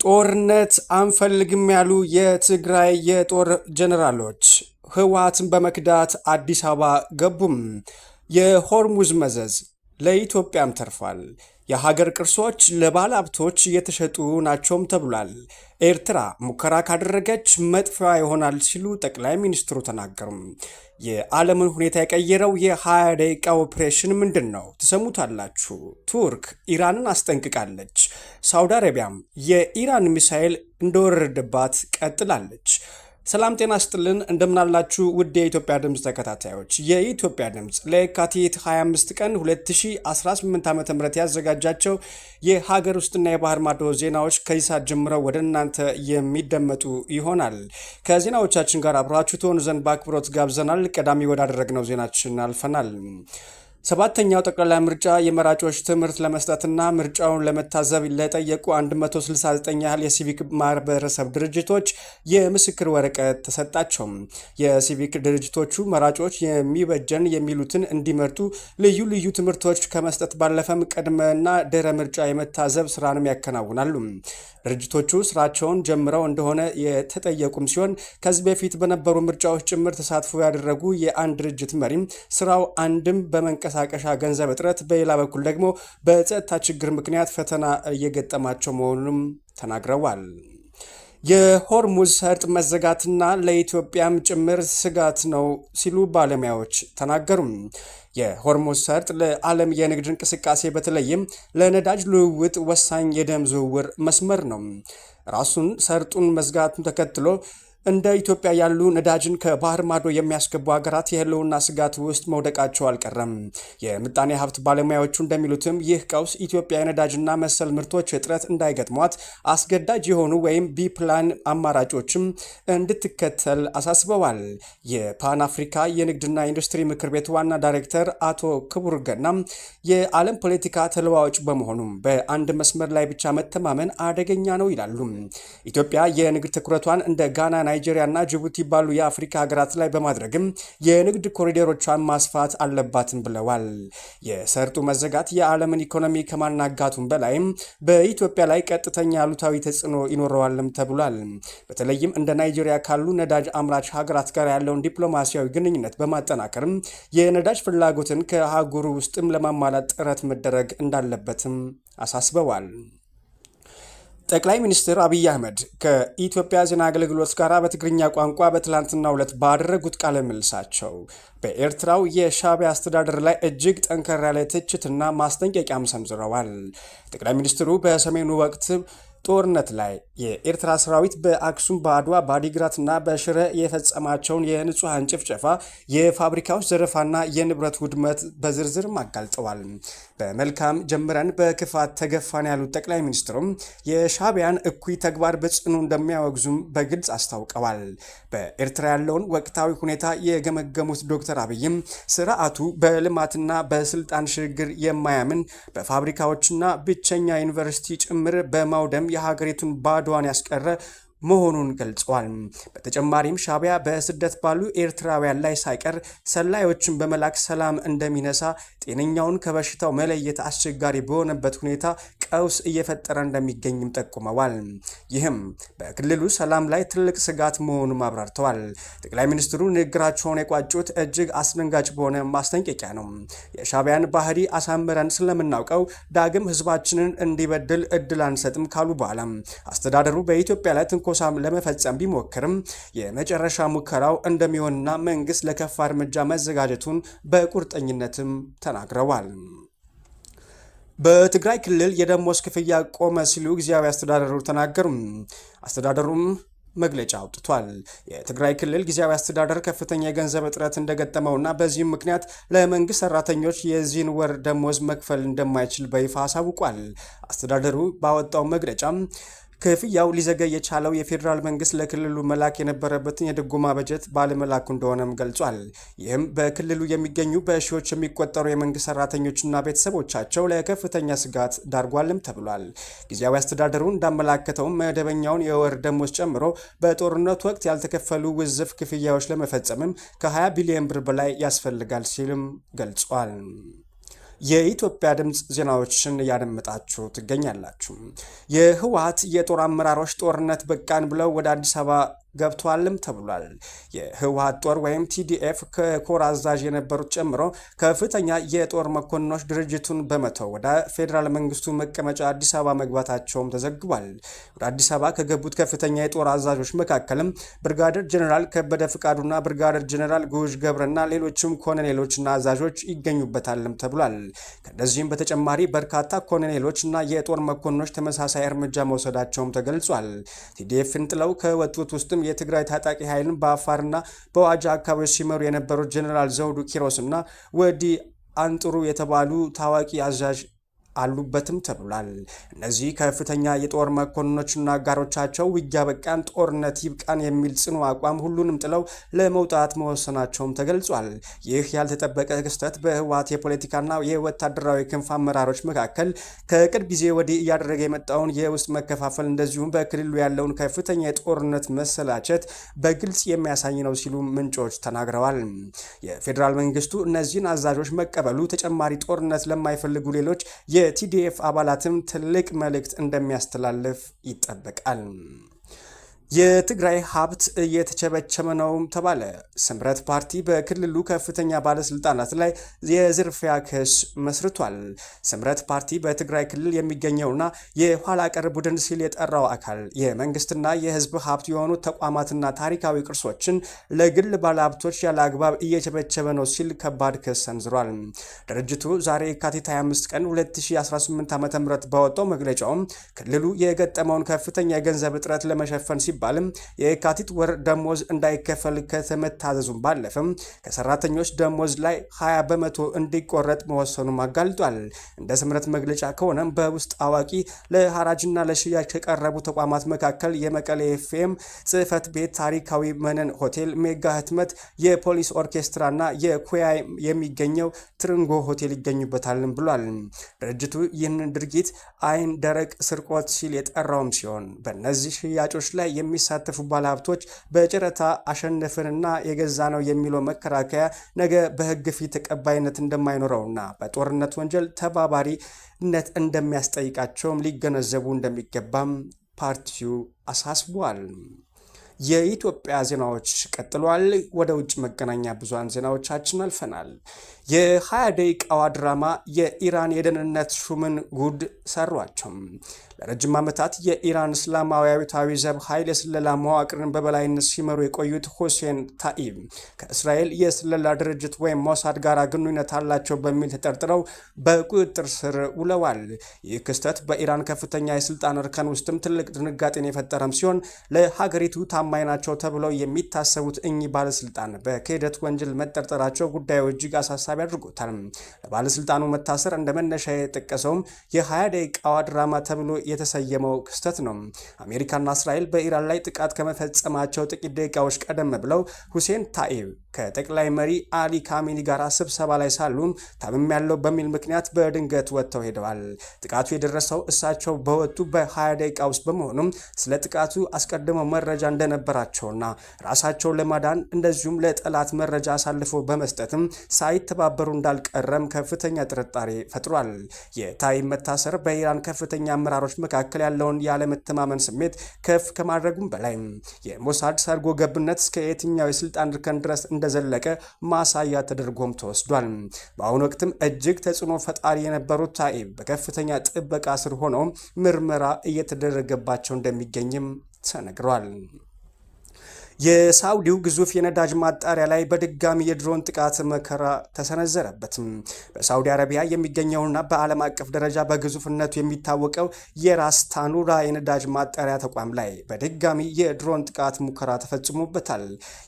ጦርነት አንፈልግም ያሉ የትግራይ የጦር ጀነራሎች ህወሓትን በመክዳት አዲስ አበባ ገቡም። የሆርሙዝ መዘዝ ለኢትዮጵያም ተርፏል። የሀገር ቅርሶች ለባለሀብቶች እየተሸጡ ናቸውም ተብሏል። ኤርትራ ሙከራ ካደረገች መጥፊያ ይሆናል ሲሉ ጠቅላይ ሚኒስትሩ ተናገሩም። የዓለምን ሁኔታ የቀየረው የ20 ደቂቃ ኦፕሬሽን ምንድን ነው? ትሰሙታላችሁ። ቱርክ ኢራንን አስጠንቅቃለች። ሳውዲ አረቢያም የኢራን ሚሳኤል እንደወረደባት ቀጥላለች። ሰላም ጤና ስጥልን፣ እንደምናላችሁ ውድ የኢትዮጵያ ድምፅ ተከታታዮች። የኢትዮጵያ ድምፅ ለየካቲት 25 ቀን 2018 ዓ.ም ያዘጋጃቸው የሀገር ውስጥና የባህር ማዶ ዜናዎች ከዚህ ሰዓት ጀምረው ወደ እናንተ የሚደመጡ ይሆናል። ከዜናዎቻችን ጋር አብራችሁ ትሆኑ ዘንድ በአክብሮት ጋብዘናል። ቀዳሚ ወዳደረግነው ዜናችን አልፈናል። ሰባተኛው ጠቅላላ ምርጫ የመራጮች ትምህርት ለመስጠትና ምርጫውን ለመታዘብ ለጠየቁ 169 ያህል የሲቪክ ማህበረሰብ ድርጅቶች የምስክር ወረቀት ተሰጣቸው። የሲቪክ ድርጅቶቹ መራጮች የሚበጀን የሚሉትን እንዲመርጡ ልዩ ልዩ ትምህርቶች ከመስጠት ባለፈም ቅድመና ድህረ ምርጫ የመታዘብ ስራንም ያከናውናሉ። ድርጅቶቹ ስራቸውን ጀምረው እንደሆነ የተጠየቁም ሲሆን ከዚህ በፊት በነበሩ ምርጫዎች ጭምር ተሳትፎ ያደረጉ የአንድ ድርጅት መሪም ስራው አንድም በመንቀሳቀሻ ገንዘብ እጥረት፣ በሌላ በኩል ደግሞ በጸጥታ ችግር ምክንያት ፈተና እየገጠማቸው መሆኑንም ተናግረዋል። የሆርሙዝ ሰርጥ መዘጋትና ለኢትዮጵያም ጭምር ስጋት ነው ሲሉ ባለሙያዎች ተናገሩም። የሆርሙዝ ሰርጥ ለዓለም የንግድ እንቅስቃሴ በተለይም ለነዳጅ ልውውጥ ወሳኝ የደም ዝውውር መስመር ነው። ራሱን ሰርጡን መዝጋቱን ተከትሎ እንደ ኢትዮጵያ ያሉ ነዳጅን ከባህር ማዶ የሚያስገቡ ሀገራት የህልውና ስጋት ውስጥ መውደቃቸው አልቀረም። የምጣኔ ሀብት ባለሙያዎቹ እንደሚሉትም ይህ ቀውስ ኢትዮጵያ የነዳጅና መሰል ምርቶች እጥረት እንዳይገጥሟት አስገዳጅ የሆኑ ወይም ቢፕላን አማራጮችም እንድትከተል አሳስበዋል። የፓን አፍሪካ የንግድና ኢንዱስትሪ ምክር ቤት ዋና ዳይሬክተር አቶ ክቡር ገና የዓለም ፖለቲካ ተለዋዋጭ በመሆኑም በአንድ መስመር ላይ ብቻ መተማመን አደገኛ ነው ይላሉ። ኢትዮጵያ የንግድ ትኩረቷን እንደ ጋና፣ ናይጄሪያ እና ጅቡቲ ባሉ የአፍሪካ ሀገራት ላይ በማድረግም የንግድ ኮሪደሮቿን ማስፋት አለባትም ብለዋል። የሰርጡ መዘጋት የዓለምን ኢኮኖሚ ከማናጋቱም በላይም በኢትዮጵያ ላይ ቀጥተኛ አሉታዊ ተጽዕኖ ይኖረዋልም ተብሏል። በተለይም እንደ ናይጄሪያ ካሉ ነዳጅ አምራች ሀገራት ጋር ያለውን ዲፕሎማሲያዊ ግንኙነት በማጠናከርም የነዳጅ ፍላጎትን ከአህጉሩ ውስጥም ለማሟላት ጥረት መደረግ እንዳለበትም አሳስበዋል። ጠቅላይ ሚኒስትር አብይ አህመድ ከኢትዮጵያ ዜና አገልግሎት ጋር በትግርኛ ቋንቋ በትላንትናው ዕለት ባደረጉት ቃለ ምልልሳቸው በኤርትራው የሻዕቢያ አስተዳደር ላይ እጅግ ጠንከር ያለ ትችትና ማስጠንቀቂያም ሰንዝረዋል። ጠቅላይ ሚኒስትሩ በሰሜኑ ወቅት ጦርነት ላይ የኤርትራ ሰራዊት በአክሱም፣ በአድዋ፣ በአዲግራትና በሽረ የፈጸማቸውን የንጹሐን ጭፍጨፋ፣ የፋብሪካዎች ዘረፋና የንብረት ውድመት በዝርዝርም አጋልጠዋል። በመልካም ጀምረን በክፋት ተገፋን ያሉት ጠቅላይ ሚኒስትሩም የሻዕቢያን እኩይ ተግባር በጽኑ እንደሚያወግዙም በግልጽ አስታውቀዋል። በኤርትራ ያለውን ወቅታዊ ሁኔታ የገመገሙት ዶክተር አብይም ስርዓቱ በልማትና በስልጣን ሽግግር የማያምን በፋብሪካዎችና ብቸኛ ዩኒቨርሲቲ ጭምር በማውደም የሀገሪቱን ባዶዋን ያስቀረ መሆኑን ገልጸዋል። በተጨማሪም ሻዕቢያ በስደት ባሉ ኤርትራውያን ላይ ሳይቀር ሰላዮችን በመላክ ሰላም እንደሚነሳ፣ ጤነኛውን ከበሽታው መለየት አስቸጋሪ በሆነበት ሁኔታ ቀውስ እየፈጠረ እንደሚገኝም ጠቁመዋል። ይህም በክልሉ ሰላም ላይ ትልቅ ስጋት መሆኑን አብራርተዋል። ጠቅላይ ሚኒስትሩ ንግግራቸውን የቋጩት እጅግ አስደንጋጭ በሆነ ማስጠንቀቂያ ነው። የሻዕቢያን ባህሪ አሳምረን ስለምናውቀው ዳግም ህዝባችንን እንዲበድል እድል አንሰጥም ካሉ በኋላ አስተዳደሩ በኢትዮጵያ ላይ ኮሳም ለመፈጸም ቢሞክርም የመጨረሻ ሙከራው እንደሚሆንና መንግስት ለከፋ እርምጃ መዘጋጀቱን በቁርጠኝነትም ተናግረዋል። በትግራይ ክልል የደሞዝ ክፍያ ቆመ ሲሉ ጊዜያዊ አስተዳደሩ ተናገሩ። አስተዳደሩም መግለጫ አውጥቷል። የትግራይ ክልል ጊዜያዊ አስተዳደር ከፍተኛ የገንዘብ እጥረት እንደገጠመውና በዚህም ምክንያት ለመንግስት ሰራተኞች የዚህን ወር ደሞዝ መክፈል እንደማይችል በይፋ አሳውቋል። አስተዳደሩ ባወጣው መግለጫም ክፍያው ሊዘገይ የቻለው የፌዴራል መንግስት ለክልሉ መላክ የነበረበትን የድጎማ በጀት ባለመላኩ እንደሆነም ገልጿል። ይህም በክልሉ የሚገኙ በሺዎች የሚቆጠሩ የመንግስት ሰራተኞችና ቤተሰቦቻቸው ለከፍተኛ ስጋት ዳርጓልም ተብሏል። ጊዜያዊ አስተዳደሩ እንዳመላከተውም መደበኛውን የወር ደሞዝ ጨምሮ በጦርነቱ ወቅት ያልተከፈሉ ውዝፍ ክፍያዎች ለመፈጸምም ከ20 ቢሊዮን ብር በላይ ያስፈልጋል ሲልም ገልጿል። የኢትዮጵያ ድምፅ ዜናዎችን እያደመጣችሁ ትገኛላችሁ። የህወሓት የጦር አመራሮች ጦርነት በቃን ብለው ወደ አዲስ አበባ ገብቷልም ተብሏል። የህወሓት ጦር ወይም ቲዲኤፍ ከኮር አዛዥ የነበሩት ጨምሮ ከፍተኛ የጦር መኮንኖች ድርጅቱን በመተው ወደ ፌዴራል መንግስቱ መቀመጫ አዲስ አበባ መግባታቸውም ተዘግቧል። ወደ አዲስ አበባ ከገቡት ከፍተኛ የጦር አዛዦች መካከልም ብርጋደር ጀኔራል ከበደ ፍቃዱና ብርጋደር ጀኔራል ጉዥ ገብረና ሌሎችም ኮሎኔሎችና አዛዦች ይገኙበታልም ተብሏል። ከነዚህም በተጨማሪ በርካታ ኮሎኔሎች እና የጦር መኮንኖች ተመሳሳይ እርምጃ መውሰዳቸውም ተገልጿል። ቲዲኤፍን ጥለው ከወጡት ውስጥ የትግራይ ታጣቂ ኃይልን በአፋርና በዋጃ አካባቢዎች ሲመሩ የነበሩት ጀነራል ዘውዱ ኪሮስና ወዲ አንጥሩ የተባሉ ታዋቂ አዛዥ አሉበትም ተብሏል። እነዚህ ከፍተኛ የጦር መኮንኖችና አጋሮቻቸው ውጊያ በቃን፣ ጦርነት ይብቃን የሚል ጽኑ አቋም ሁሉንም ጥለው ለመውጣት መወሰናቸውም ተገልጿል። ይህ ያልተጠበቀ ክስተት በህወሓት የፖለቲካና የወታደራዊ ክንፍ አመራሮች መካከል ከቅርብ ጊዜ ወዲህ እያደረገ የመጣውን የውስጥ መከፋፈል እንደዚሁም በክልሉ ያለውን ከፍተኛ የጦርነት መሰላቸት በግልጽ የሚያሳይ ነው ሲሉ ምንጮች ተናግረዋል። የፌዴራል መንግስቱ እነዚህን አዛዦች መቀበሉ ተጨማሪ ጦርነት ለማይፈልጉ ሌሎች የቲዲኤፍ አባላትም ትልቅ መልእክት እንደሚያስተላልፍ ይጠበቃል። የትግራይ ሀብት እየተቸበቸበ ነው ተባለ። ስምረት ፓርቲ በክልሉ ከፍተኛ ባለስልጣናት ላይ የዝርፊያ ክስ መስርቷል። ስምረት ፓርቲ በትግራይ ክልል የሚገኘውና የኋላ ቀር ቡድን ሲል የጠራው አካል የመንግስትና የህዝብ ሀብት የሆኑ ተቋማትና ታሪካዊ ቅርሶችን ለግል ባለሀብቶች ያለ አግባብ እየቸበቸበ ነው ሲል ከባድ ክስ ሰንዝሯል። ድርጅቱ ዛሬ የካቲት 25 ቀን 2018 ዓ.ም ባወጣው መግለጫውም ክልሉ የገጠመውን ከፍተኛ የገንዘብ እጥረት ለመሸፈን ባልም የካቲት ወር ደሞዝ እንዳይከፈል ከተመታዘዙም ባለፈም ከሰራተኞች ደሞዝ ላይ 20 በመቶ እንዲቆረጥ መወሰኑም አጋልጧል። እንደ ስምረት መግለጫ ከሆነም በውስጥ አዋቂ ለሐራጅና ለሽያጭ ከቀረቡ ተቋማት መካከል የመቀሌ ኤፍኤም ጽህፈት ቤት፣ ታሪካዊ መነን ሆቴል፣ ሜጋ ህትመት፣ የፖሊስ ኦርኬስትራና የኩያይ የሚገኘው ትርንጎ ሆቴል ይገኙበታልም ብሏል። ድርጅቱ ይህንን ድርጊት አይን ደረቅ ስርቆት ሲል የጠራውም ሲሆን በእነዚህ ሽያጮች ላይ የሚሳተፉ ባለሀብቶች በጨረታ አሸነፍንና የገዛ ነው የሚለው መከራከያ ነገ በህግ ፊት ተቀባይነት እንደማይኖረውና በጦርነት ወንጀል ተባባሪነት እንደሚያስጠይቃቸውም ሊገነዘቡ እንደሚገባም ፓርቲው አሳስቧል። የኢትዮጵያ ዜናዎች ቀጥሏል። ወደ ውጭ መገናኛ ብዙሃን ዜናዎቻችን አልፈናል። የ20 ደቂቃዋ ድራማ የኢራን የደህንነት ሹምን ጉድ ሰሯቸው። ለረጅም ዓመታት የኢራን እስላማዊ አብዮታዊ ዘብ ኃይል የስለላ መዋቅርን በበላይነት ሲመሩ የቆዩት ሁሴን ታኢብ ከእስራኤል የስለላ ድርጅት ወይም ሞሳድ ጋር ግንኙነት አላቸው በሚል ተጠርጥረው በቁጥጥር ስር ውለዋል። ይህ ክስተት በኢራን ከፍተኛ የስልጣን እርከን ውስጥም ትልቅ ድንጋጤን የፈጠረም ሲሆን ለሀገሪቱ ታማኝ ናቸው ተብለው የሚታሰቡት እኚህ ባለስልጣን በክህደት ወንጀል መጠርጠራቸው ጉዳዩ እጅግ አሳሳቢ አድርጎታል። ለባለስልጣኑ መታሰር እንደ መነሻ የጠቀሰውም የ20 ደቂቃዋ ድራማ ተብሎ የተሰየመው ክስተት ነው። አሜሪካና እስራኤል በኢራን ላይ ጥቃት ከመፈጸማቸው ጥቂት ደቂቃዎች ቀደም ብለው ሁሴን ታኢብ ከጠቅላይ መሪ አሊ ካሜኒ ጋር ስብሰባ ላይ ሳሉ ታምም ያለው በሚል ምክንያት በድንገት ወጥተው ሄደዋል። ጥቃቱ የደረሰው እሳቸው በወጡ በ20 ደቂቃ ውስጥ በመሆኑም ስለ ጥቃቱ አስቀድመው መረጃ እንደነበራቸውና ራሳቸውን ለማዳን እንደዚሁም ለጠላት መረጃ አሳልፈው በመስጠትም ሳይተባበሩ እንዳልቀረም ከፍተኛ ጥርጣሬ ፈጥሯል። የታኢብ መታሰር በኢራን ከፍተኛ አመራሮች መካከል ያለውን ያለመተማመን ስሜት ከፍ ከማድረጉም በላይ የሞሳድ ሰርጎ ገብነት እስከ የትኛው የስልጣን እርከን ድረስ እንደዘለቀ ማሳያ ተደርጎም ተወስዷል። በአሁኑ ወቅትም እጅግ ተጽዕኖ ፈጣሪ የነበሩት ታኢብ በከፍተኛ ጥበቃ ስር ሆነው ምርመራ እየተደረገባቸው እንደሚገኝም ተነግሯል። የሳውዲው ግዙፍ የነዳጅ ማጣሪያ ላይ በድጋሚ የድሮን ጥቃት መከራ ተሰነዘረበት። በሳውዲ አረቢያ የሚገኘውና በዓለም አቀፍ ደረጃ በግዙፍነቱ የሚታወቀው የራስ ታኑራ የነዳጅ ማጣሪያ ተቋም ላይ በድጋሚ የድሮን ጥቃት ሙከራ ተፈጽሞበታል።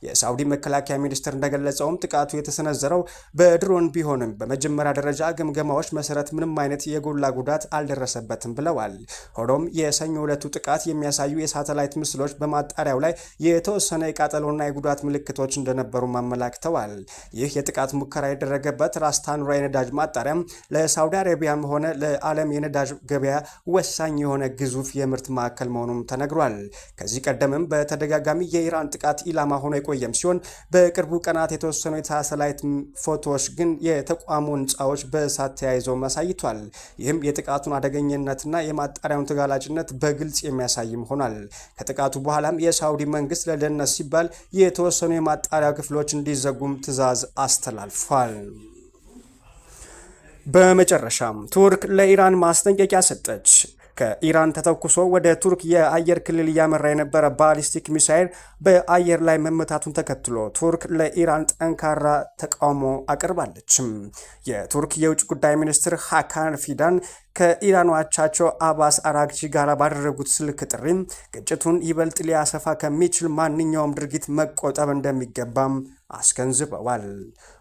የሳውዲ መከላከያ ሚኒስቴር እንደገለጸውም ጥቃቱ የተሰነዘረው በድሮን ቢሆንም በመጀመሪያ ደረጃ ግምገማዎች መሰረት ምንም አይነት የጎላ ጉዳት አልደረሰበትም ብለዋል። ሆኖም የሰኞ ዕለቱ ጥቃት የሚያሳዩ የሳተላይት ምስሎች በማጣሪያው ላይ የተወሰነ የተወሰነ የቃጠሎና የጉዳት ምልክቶች እንደነበሩ አመላክተዋል። ይህ የጥቃት ሙከራ የደረገበት ራስ ታኑራ የነዳጅ ማጣሪያ ለሳውዲ አረቢያም ሆነ ለዓለም የነዳጅ ገበያ ወሳኝ የሆነ ግዙፍ የምርት ማዕከል መሆኑም ተነግሯል። ከዚህ ቀደምም በተደጋጋሚ የኢራን ጥቃት ኢላማ ሆኖ የቆየም ሲሆን በቅርቡ ቀናት የተወሰኑ የሳተላይት ፎቶዎች ግን የተቋሙ ህንፃዎች በእሳት ተያይዘው አሳይቷል። ይህም የጥቃቱን አደገኝነትና የማጣሪያውን ተጋላጭነት በግልጽ የሚያሳይም ሆኗል። ከጥቃቱ በኋላም የሳውዲ መንግስት ለደህንነት ሲባል የተወሰኑ የማጣሪያ ክፍሎች እንዲዘጉም ትዕዛዝ አስተላልፏል። በመጨረሻም ቱርክ ለኢራን ማስጠንቀቂያ ሰጠች። ከኢራን ተተኩሶ ወደ ቱርክ የአየር ክልል እያመራ የነበረ ባሊስቲክ ሚሳይል በአየር ላይ መመታቱን ተከትሎ ቱርክ ለኢራን ጠንካራ ተቃውሞ አቅርባለች። የቱርክ የውጭ ጉዳይ ሚኒስትር ሃካን ፊዳን ከኢራን አቻቸው አባስ አራግቺ ጋር ባደረጉት ስልክ ጥሪ ግጭቱን ይበልጥ ሊያሰፋ ከሚችል ማንኛውም ድርጊት መቆጠብ እንደሚገባም አስገንዝበዋል።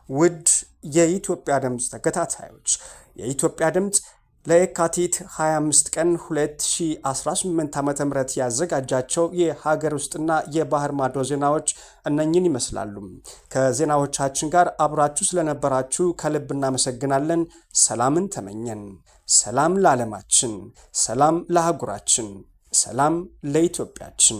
ውድ የኢትዮጵያ ድምፅ ተከታታዮች የኢትዮጵያ ድምፅ ለየካቲት 25 ቀን 2018 ዓ.ም ያዘጋጃቸው የሀገር ውስጥና የባህር ማዶ ዜናዎች እነኝን ይመስላሉ። ከዜናዎቻችን ጋር አብራችሁ ስለነበራችሁ ከልብ እናመሰግናለን። ሰላምን ተመኘን። ሰላም ለዓለማችን፣ ሰላም ለአህጉራችን፣ ሰላም ለኢትዮጵያችን።